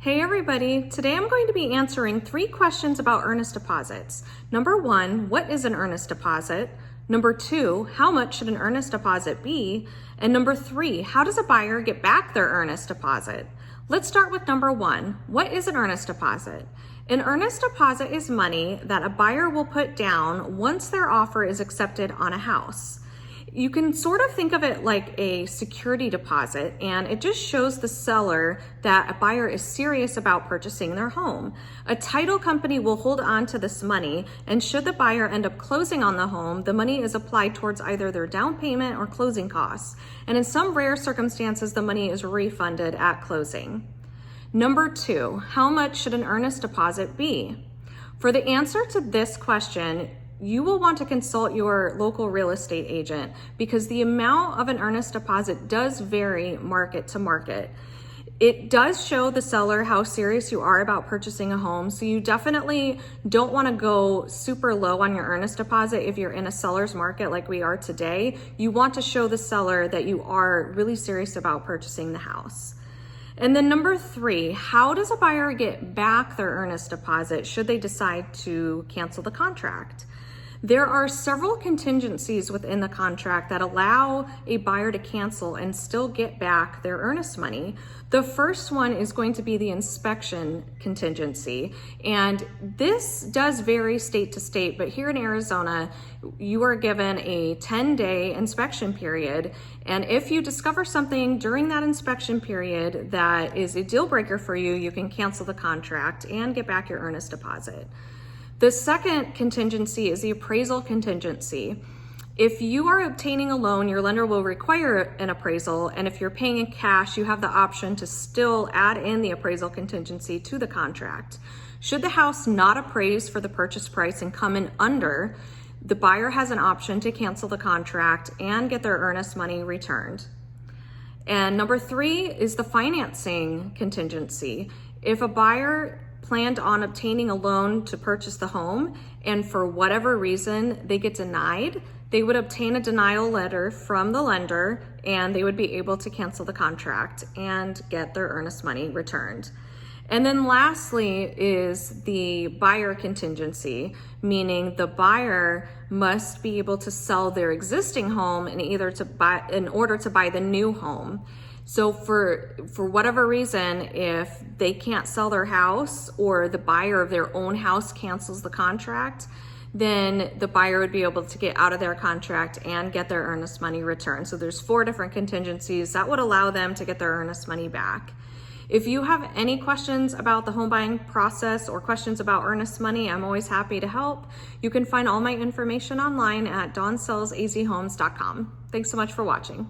Hey everybody, today I'm going to be answering 3 questions about earnest deposits. Number 1, what is an earnest deposit? Number 2, how much should an earnest deposit be? And number 3, how does a buyer get back their earnest deposit? Let's start with number 1. What is an earnest deposit? An earnest deposit is money that a buyer will put down once their offer is accepted on a house. You can sort of think of it like a security deposit, and it just shows the seller that a buyer is serious about purchasing their home. A title company will hold on to this money, and should the buyer end up closing on the home, the money is applied towards either their down payment or closing costs. And in some rare circumstances, the money is refunded at closing. Number 2, how much should an earnest deposit be? For the answer to this question, you will want to consult your local real estate agent because the amount of an earnest deposit does vary market to market. It does show the seller how serious you are about purchasing a home, so you definitely don't want to go super low on your earnest deposit if you're in a seller's market like we are today. You want to show the seller that you are really serious about purchasing the house. And then number 3, how does a buyer get back their earnest deposit should they decide to cancel the contract? There are several contingencies within the contract that allow a buyer to cancel and still get back their earnest money. The first one is going to be the inspection contingency, and this does vary state to state, but here in Arizona, you are given a 10-day inspection period, and if you discover something during that inspection period that is a deal breaker for you, you can cancel the contract and get back your earnest deposit. The second contingency is the appraisal contingency. If you are obtaining a loan, your lender will require an appraisal, and if you're paying in cash, you have the option to still add in the appraisal contingency to the contract. Should the house not appraise for the purchase price and come in under, the buyer has an option to cancel the contract and get their earnest money returned. And number 3 is the financing contingency. If a buyer planned on obtaining a loan to purchase the home and for whatever reason they get denied, they would obtain a denial letter from the lender and they would be able to cancel the contract and get their earnest money returned. And then lastly is the buyer contingency, meaning the buyer must be able to sell their existing home in order to buy the new home. So for whatever reason, if they can't sell their house or the buyer of their own house cancels the contract, then the buyer would be able to get out of their contract and get their earnest money returned. So there's 4 different contingencies that would allow them to get their earnest money back. If you have any questions about the home buying process or questions about earnest money, I'm always happy to help. You can find all my information online at donsellsazhomes.com. Thanks so much for watching.